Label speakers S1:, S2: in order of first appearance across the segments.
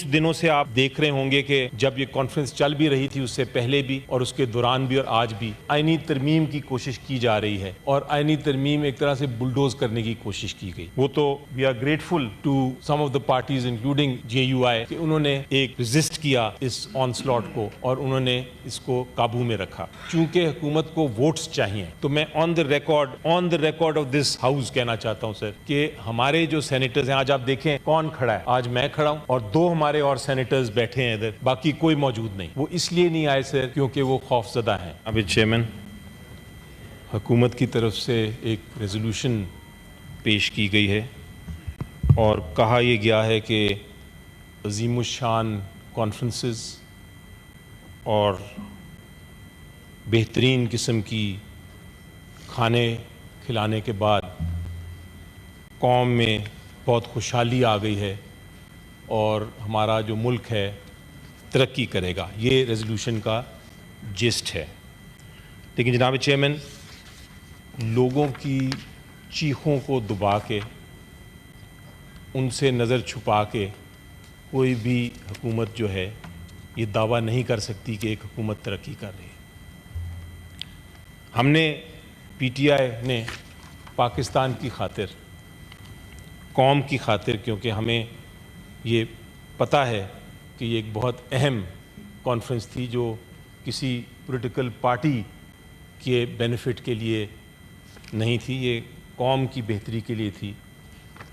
S1: کچھ دنوں سے آپ دیکھ رہے ہوں گے کہ جب یہ کانفرنس چل بھی رہی تھی اس سے پہلے بھی اور اس کے دوران بھی اور آج بھی آئینی ترمیم کی کوشش کی جا رہی ہے اور آئینی ترمیم ایک طرح سے بلڈوز کرنے کی کوشش کی گئی. وہ تو we are grateful to some of the parties including JUI کہ انہوں نے ایک ریزسٹ کیا اس آن سلاٹ کو اور انہوں نے اس کو قابو میں رکھا. چونکہ حکومت کو ووٹس چاہیے تو میں on the record of this house کہنا چاہتا ہوں سر کہ ہمارے جو سینیٹرز ہیں, آج آپ دیکھیں کون کھڑا ہے, آج میں کھڑا ہوں اور 2 ہمارے اور سینیٹرز بیٹھے ہیں ادھر, باقی کوئی موجود نہیں. وہ اس لیے نہیں آئے سر کیونکہ وہ خوف زدہ ہیں. اب چیئرمین, حکومت کی طرف سے ایک ریزولوشن پیش کی گئی ہے اور کہا یہ گیا ہے کہ عظیم الشان کانفرنسز اور بہترین قسم کی کھانے کھلانے کے بعد قوم میں بہت خوشحالی آ گئی ہے اور ہمارا جو ملک ہے ترقی کرے گا. یہ ریزولوشن کا جسٹ ہے. لیکن جناب چیئرمین, لوگوں کی چیخوں کو دبا کے, ان سے نظر چھپا کے کوئی بھی حکومت جو ہے یہ دعویٰ نہیں کر سکتی کہ ایک حکومت ترقی کر رہی ہے. ہم نے PTI نے پاکستان کی خاطر, قوم کی خاطر, کیونکہ ہمیں یہ پتہ ہے کہ یہ ایک بہت اہم کانفرنس تھی جو کسی پولیٹیکل پارٹی کے بینیفٹ کے لیے نہیں تھی, یہ قوم کی بہتری کے لیے تھی.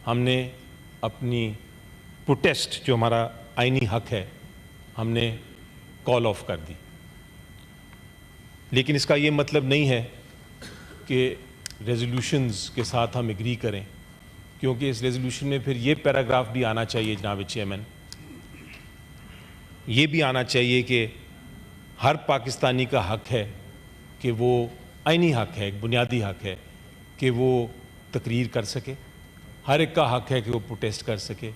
S1: ہم نے اپنی پروٹیسٹ جو ہمارا آئینی حق ہے ہم نے کال آف کر دی. لیکن اس کا یہ مطلب نہیں ہے کہ ریزولوشنز کے ساتھ ہم ایگری کریں, کیونکہ اس ریزولوشن میں پھر یہ پیراگراف بھی آنا چاہیے جناب چیئرمین, یہ بھی آنا چاہیے کہ ہر پاکستانی کا حق ہے کہ وہ آئینی حق ہے, ایک بنیادی حق ہے کہ وہ تقریر کر سکے. ہر ایک کا حق ہے کہ وہ پروٹیسٹ کر سکے.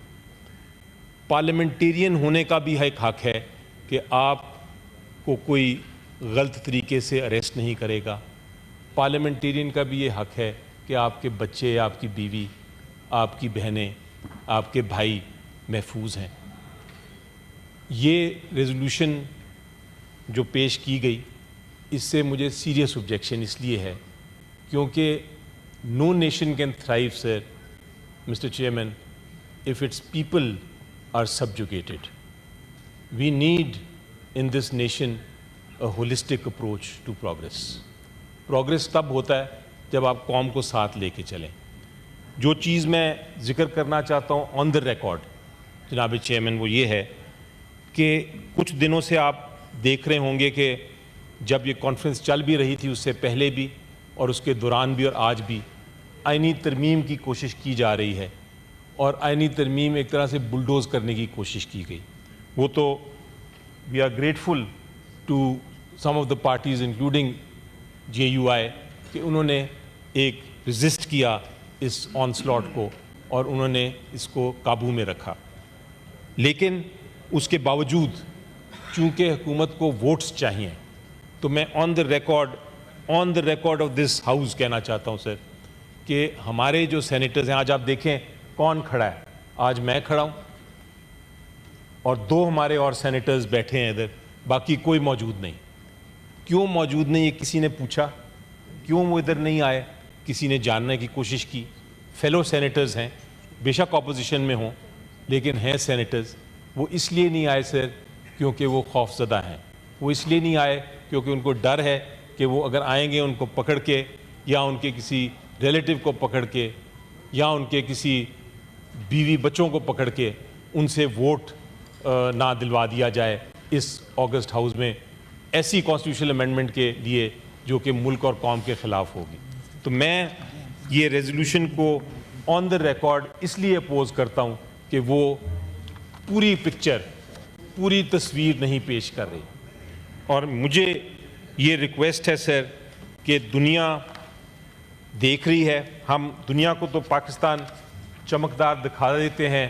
S1: پارلیمنٹیرین ہونے کا بھی ایک حق ہے کہ آپ کو کوئی غلط طریقے سے اریسٹ نہیں کرے گا. پارلیمنٹیرین کا بھی یہ حق ہے کہ آپ کے بچے, آپ کی بیوی, آپ کی بہنیں, آپ کے بھائی محفوظ ہیں. یہ ریزولوشن جو پیش کی گئی اس سے مجھے سیریس آبجیکشن اس لیے ہے کیونکہ no nation can thrive sir mister chairman if its people are subjugated. We need in this nation a holistic approach to progress. Progress تب ہوتا ہے جب آپ قوم کو ساتھ لے کے چلیں. جو چیز میں ذکر کرنا چاہتا ہوں آن دا ریکارڈ جناب چیئرمین وہ یہ ہے کہ کچھ دنوں سے آپ دیکھ رہے ہوں گے کہ جب یہ کانفرنس چل بھی رہی تھی اس سے پہلے بھی اور اس کے دوران بھی اور آج بھی آئینی ترمیم کی کوشش کی جا رہی ہے اور آئینی ترمیم ایک طرح سے بلڈوز کرنے کی کوشش کی گئی. وہ تو we are grateful to some of the parties including JUI کہ انہوں نے ایک ریزسٹ کیا اس آن سلاٹ کو اور انہوں نے اس کو قابو میں رکھا. لیکن اس کے باوجود چونکہ حکومت کو ووٹس چاہیے تو میں on the record of this house کہنا چاہتا ہوں سر کہ ہمارے جو سینیٹرز ہیں, آج آپ دیکھیں کون کھڑا ہے, آج میں کھڑا ہوں اور 2 ہمارے اور سینیٹرز بیٹھے ہیں ادھر, باقی کوئی موجود نہیں. کیوں موجود نہیں یہ کسی نے پوچھا؟ کیوں وہ ادھر نہیں آئے؟ کسی نے جاننے کی کوشش کی؟ فیلو سینیٹرز ہیں, بے شک اپوزیشن میں ہوں لیکن ہیں سینیٹرز. وہ اس لیے نہیں آئے سر کیونکہ وہ خوف زدہ ہیں. وہ اس لیے نہیں آئے کیونکہ ان کو ڈر ہے کہ وہ اگر آئیں گے ان کو پکڑ کے یا ان کے کسی ریلیٹیو کو پکڑ کے یا ان کے کسی بیوی بچوں کو پکڑ کے ان سے ووٹ نہ دلوا دیا جائے اس اگست ہاؤس میں ایسی کانسٹیٹیوشنل امینڈمنٹ کے لیے جو کہ ملک اور قوم کے خلاف ہوگی. تو میں یہ ریزولوشن کو آن دا ریکارڈ اس لیے اپوز کرتا ہوں کہ وہ پوری پکچر, پوری تصویر نہیں پیش کر رہی. اور مجھے یہ ریکویسٹ ہے سر کہ دنیا دیکھ رہی ہے, ہم دنیا کو تو پاکستان چمکدار دکھا دیتے ہیں,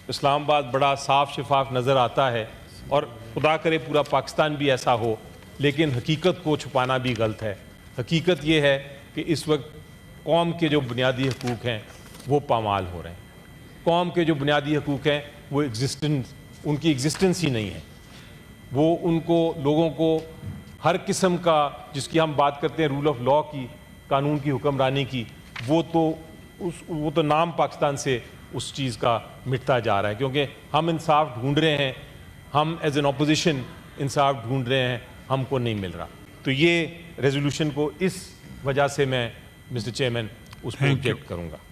S1: اسلام آباد بڑا صاف شفاف نظر آتا ہے اور خدا کرے پورا پاکستان بھی ایسا ہو, لیکن حقیقت کو چھپانا بھی غلط ہے. حقیقت یہ ہے کہ اس وقت قوم کے جو بنیادی حقوق ہیں وہ پامال ہو رہے ہیں. قوم کے جو بنیادی حقوق ہیں وہ ان کی ایگزسٹنس ہی نہیں ہے. وہ ان کو لوگوں کو ہر قسم کا جس کی ہم بات کرتے ہیں رول آف لا کی, قانون کی حکمرانی کی, وہ تو نام پاکستان سے اس چیز کا مٹتا جا رہا ہے, کیونکہ ہم انصاف ڈھونڈ رہے ہیں, ہم ایز این اپوزیشن انصاف ڈھونڈ رہے ہیں, ہم کو نہیں مل رہا. تو یہ ریزولوشن کو اس وجہ سے میں مسٹر چیئرمین اس پہ آبجیکٹ کروں گا.